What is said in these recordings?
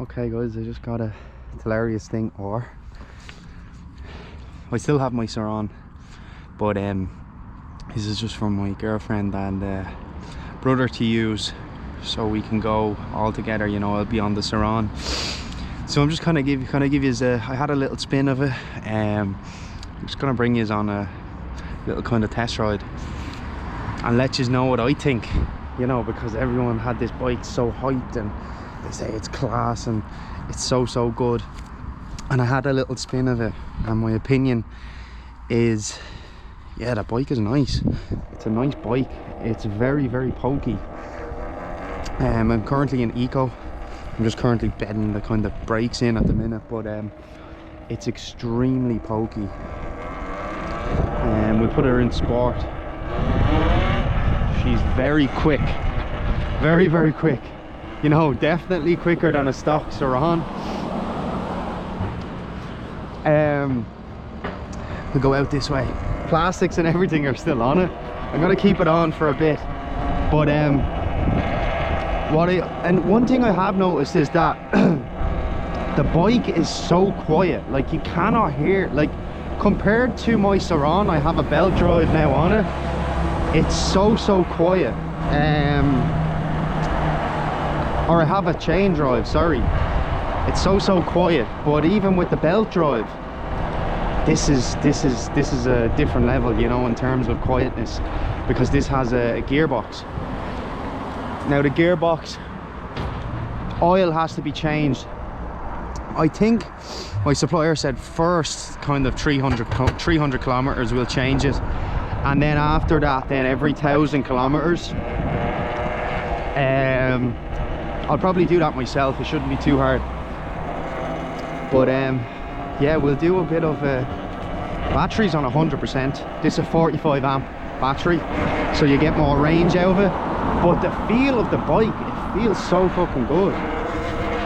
Okay guys, I just got a TALARIA Sting R. I still have my Saran, but this is just from my girlfriend and brother to use, so we can go all together. You know, I'll be on the Saran, so I'm just kind of give you I had a little spin of it. I'm just gonna bring you on a little kind of test ride and let you know what I think. You know, because everyone had this bike so hyped and they say it's class and it's so good, and I had a little spin of it, and my opinion is, yeah, that bike is nice. It's a nice bike. It's very pokey. I'm currently in eco. I'm just currently bedding the kind of brakes in at the minute, but it's extremely pokey. We put her in sport. She's very quick, very quick. You know, definitely quicker than a stock Saran. We'll go out this way. Plastics and everything are still on it. I'm gonna keep it on for a bit, but one thing I have noticed is that the bike is so quiet. Like, you cannot hear, like, compared to my Saran, I have a belt drive now on it. It's so quiet. Or I have a chain drive, sorry. It's so quiet, but even with the belt drive, this is a different level, you know, in terms of quietness, because this has a gearbox. Now the gearbox oil has to be changed. I think my supplier said first kind of 300 kilometers we'll change it, and then after that, then every 1,000 kilometers. I'll probably do that myself. It shouldn't be too hard. But yeah, we'll do a bit of batteries on 100%. This is a 45 amp battery, so you get more range out of it. But the feel of the bike, it feels so fucking good.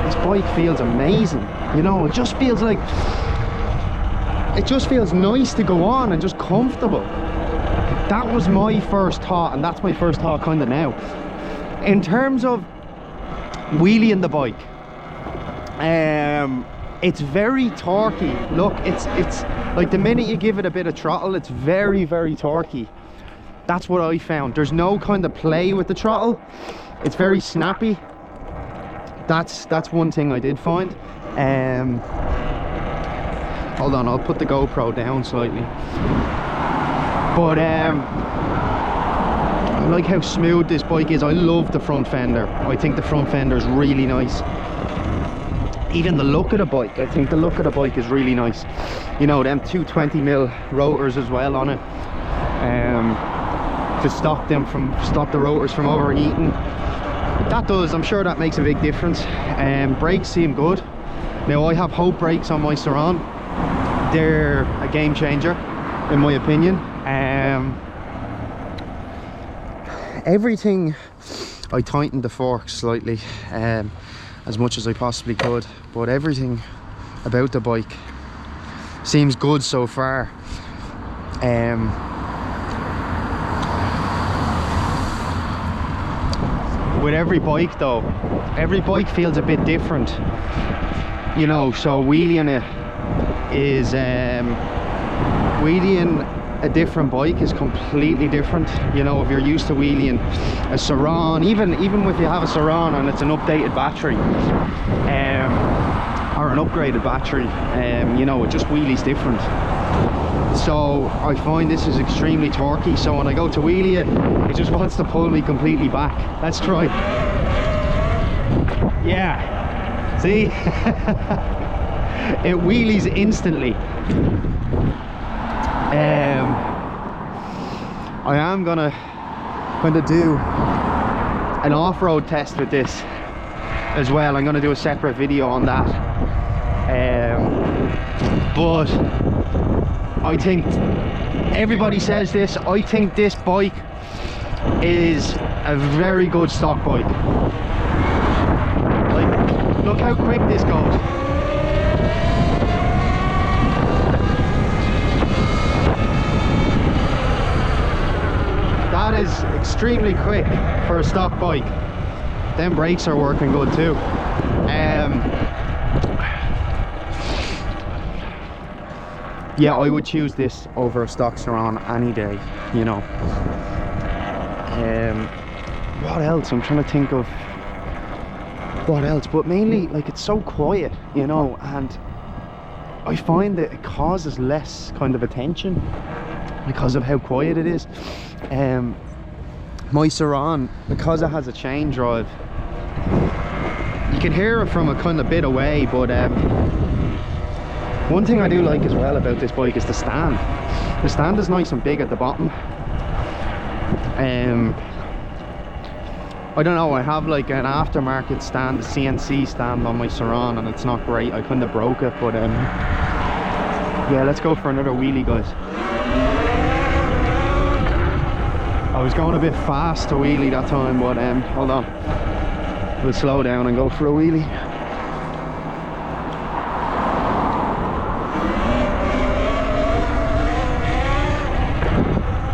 This bike feels amazing. You know, it just feels like, it just feels nice to go on and just comfortable. That was my first thought, and that's my first thought kind of now. In terms of wheeling the bike, it's very torquey. Look, it's like the minute you give it a bit of throttle, it's very torquey. That's what I found. There's no kind of play with the throttle. It's very snappy. That's one thing I did find. Hold on, I'll put the GoPro down slightly. But I like how smooth this bike is. I love the front fender. I think the front fender is really nice. Even the look of the bike, I think the look of the bike is really nice. You know, them 220mm rotors as well on it, to stop the rotors from overheating. That does, I'm sure that makes a big difference. Brakes seem good. Now I have Hope brakes on my Saran. They're a game changer in my opinion. Everything, I tightened the forks slightly, as much as I possibly could, but everything about the bike seems good so far. With every bike though, every bike feels a bit different, you know, so wheeling it is wheeling a different bike is completely different. You know, if you're used to wheeling a Saran, even if you have a Saran and it's an updated battery, or an upgraded battery, you know, it just wheelies different. So I find this is extremely torquey, so when I go to wheelie it just wants to pull me completely back. Let's try. Yeah, see? It wheelies instantly. I am gonna kind of do an off-road test with this as well. I'm gonna do a separate video on that. But I think everybody says this. I think this bike is a very good stock bike. Like, look how quick this goes. That is extremely quick for a stock bike. them brakes are working good too. Yeah, I would choose this over a stock Saran any day, you know. What else? I'm trying to think of what else, but mainly like it's so quiet, you know, and I find that it causes less kind of attention because of how quiet it is. My Saran, because it has a chain drive, you can hear it from a kind of bit away, but one thing I do like as well about this bike is the stand. The stand is nice and big at the bottom. I don't know, I have like an aftermarket stand, a CNC stand on my Saran, and it's not great. I kind of broke it, but yeah, let's go for another wheelie, guys. I was going a bit fast to wheelie that time, but hold on, we'll slow down and go for a wheelie.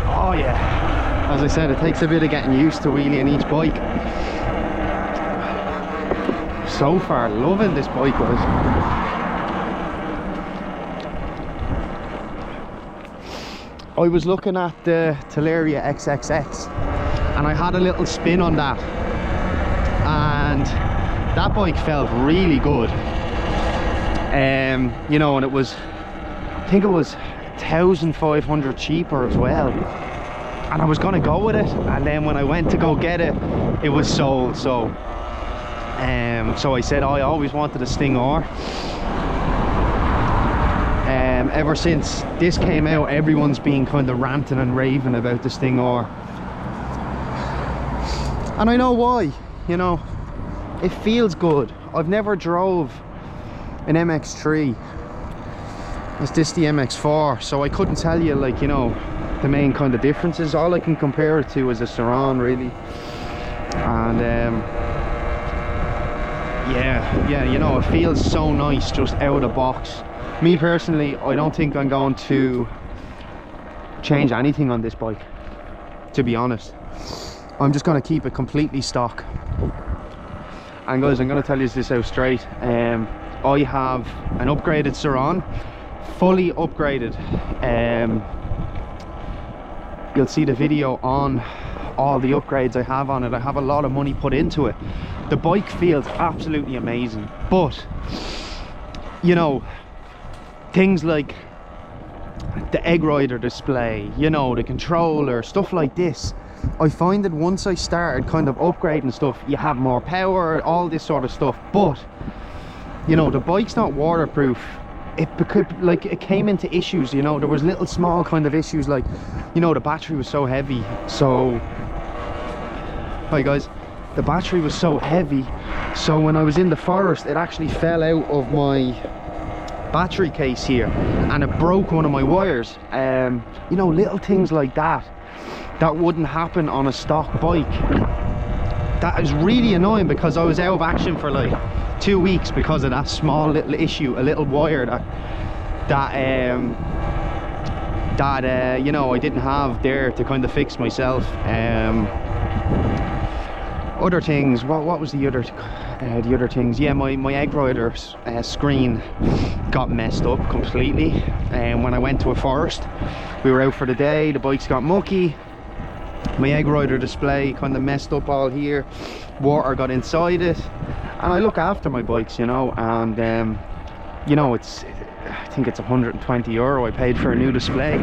Oh yeah, as I said, it takes a bit of getting used to wheeling each bike. So far, loving this bike, guys. I was looking at the TALARIA XXX and I had a little spin on that, and that bike felt really good. You know, and it was, I think it was 1,500 cheaper as well, and I was gonna go with it, and then when I went to go get it, it was sold. So so I said, I always wanted a Sting R. Ever since this came out, everyone's been kind of ranting and raving about the Sting R, and I know why. You know, it feels good. I've never drove an MX3. Is this the MX4? So I couldn't tell you, like, you know, the main kind of differences. All I can compare it to is a Saran, really. And yeah, you know, it feels so nice just out of the box. Me personally, I don't think I'm going to change anything on this bike, to be honest. I'm just going to keep it completely stock. And guys, I'm going to tell you this out straight. I have an upgraded Saran, fully upgraded. You'll see the video on all the upgrades I have on it. I have a lot of money put into it. The bike feels absolutely amazing, but you know, things like the egg rider display, you know, the controller, stuff like this, I find that once I started kind of upgrading stuff, you have more power, all this sort of stuff. But you know, the bike's not waterproof. It came into issues, you know. There was little small kind of issues, like, you know, the battery was so heavy. So hi guys, the battery was so heavy, so when I was in the forest, it actually fell out of my battery case here and it broke one of my wires. You know, little things like that wouldn't happen on a stock bike. That is really annoying, because I was out of action for like 2 weeks because of that small little issue, a little wire that you know, I didn't have there to kind of fix myself. Other things, what was the other things? Yeah, my egg rider screen got messed up completely, and when I went to a forest, we were out for the day, the bikes got mucky, my egg rider display kind of messed up all here, water got inside it. And I look after my bikes, you know, and you know, I think it's €120 I paid for a new display,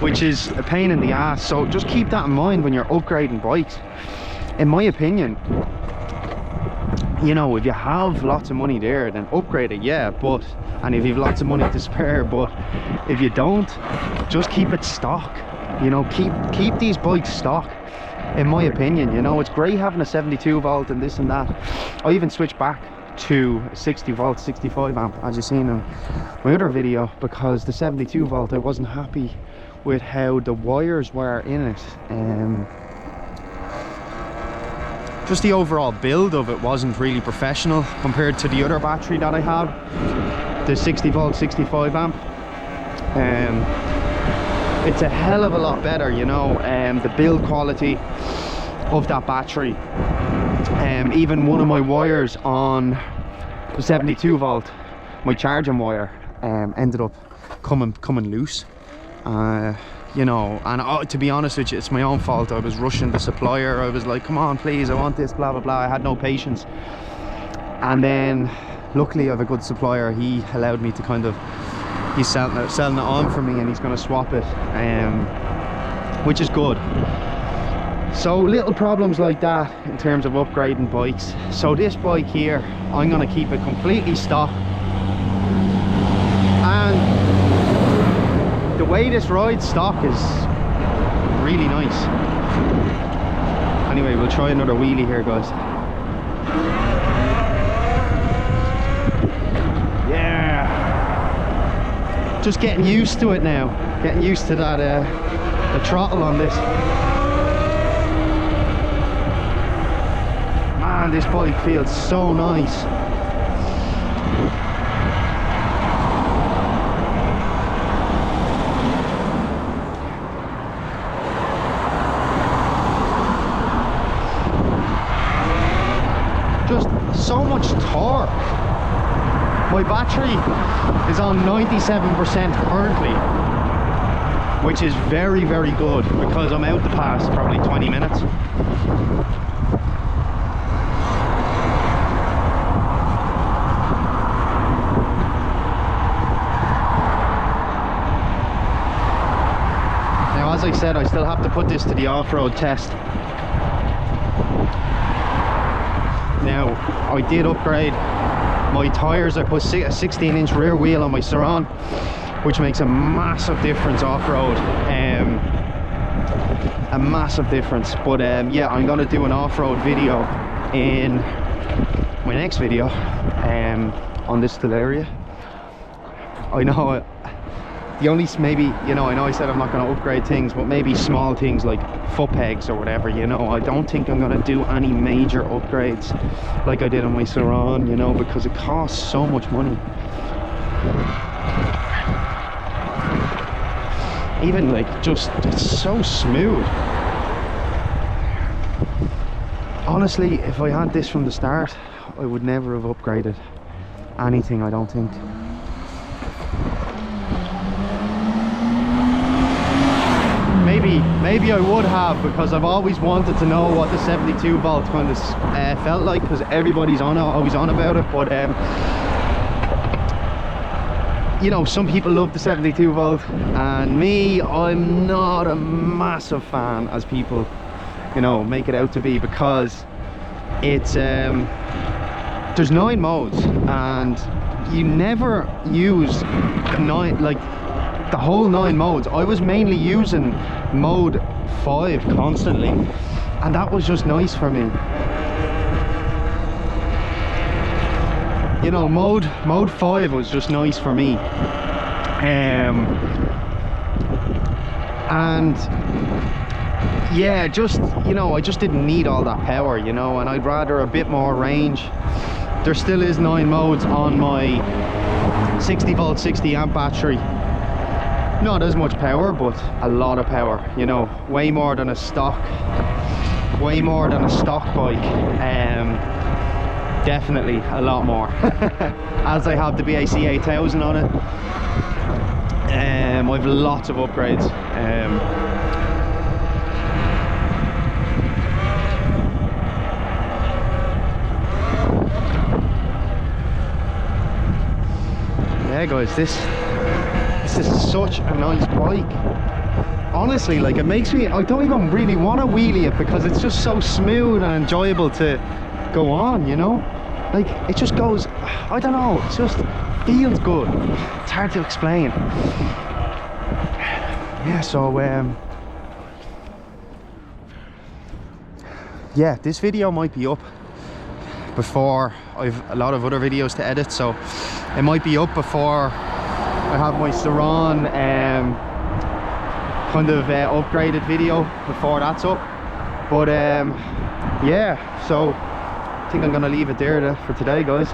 which is a pain in the ass. So just keep that in mind when you're upgrading bikes. In my opinion, you know, if you have lots of money there, then upgrade it, yeah, but, and if you have lots of money to spare, but if you don't, just keep it stock. You know, keep these bikes stock, in my opinion. You know, it's great having a 72 volt and this and that. I even switched back to 60 volt 65 amp, as you've seen in my other video, because the 72 volt, I wasn't happy with how the wires were in it. Just the overall build of it wasn't really professional compared to the other battery that I had, the 60 volt 65 amp. It's a hell of a lot better, you know. The build quality, of that battery. Even one of my wires on the 72 volt, my charging wire, ended up coming loose. You know, and to be honest with you, it's my own fault. I was rushing the supplier. I was like, come on please, I want this, blah blah blah. I had no patience. And then luckily I have a good supplier. He allowed me to kind of, he's selling it on for me, and he's going to swap it, which is good. So little problems like that in terms of upgrading bikes. So this bike here, I'm going to keep it completely stock, and the way this rides stock is really nice. Anyway, we'll try another wheelie here, guys. Yeah, just getting used to it now, getting used to that the throttle on this. Man, this bike feels so nice. Just so much torque. My battery is on 97% currently, which is very, very good because I'm out the past probably 20 minutes. Now, as I said, I still have to put this to the off-road test. Now, I did upgrade my tyres. I put a 16-inch rear wheel on my Saran, which makes a massive difference off-road. A massive difference. But yeah, I'm going to do an off-road video in my next video on this TALARIA. I know the only, maybe, you know, I know I said I'm not going to upgrade things, but maybe small things like foot pegs or whatever, you know. I don't think I'm going to do any major upgrades like I did on my Saran, you know, because it costs so much money. Even like, just, it's so smooth. Honestly, if I had this from the start, I would never have upgraded anything, I don't think. Maybe I would have, because I've always wanted to know what the 72 volt kind of felt like, because everybody's always on about it. But you know, some people love the 72 volt, and me, I'm not a massive fan, as people, you know, make it out to be, because it's there's 9 modes, and you never use 9, like the whole 9 modes. I was mainly using mode 5 constantly, and that was just nice for me. You know, mode 5 was just nice for me. And yeah, just, you know, I just didn't need all that power, you know, and I'd rather a bit more range. There still is 9 modes on my 60 volt 60 amp battery. Not as much power, but a lot of power, you know, way more than a stock bike. Definitely a lot more. As I have the BAC 8000 on it, I've lots of upgrades. Yeah guys, this is such a nice bike. Honestly, like, it makes me, I don't even really want to wheelie it, because it's just so smooth and enjoyable to go on, you know. Like, it just goes, I don't know, it just feels good. It's hard to explain. Yeah, so yeah, this video might be up before I've a lot of other videos to edit, so it might be up before I have my Saran kind of upgraded video, before that's up. But yeah, so I think I'm gonna leave it there for today, guys.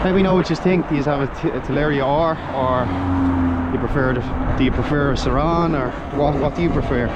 Let me know what you think. Do you have a TALARIA R, or do you prefer a Saran, or what do you prefer?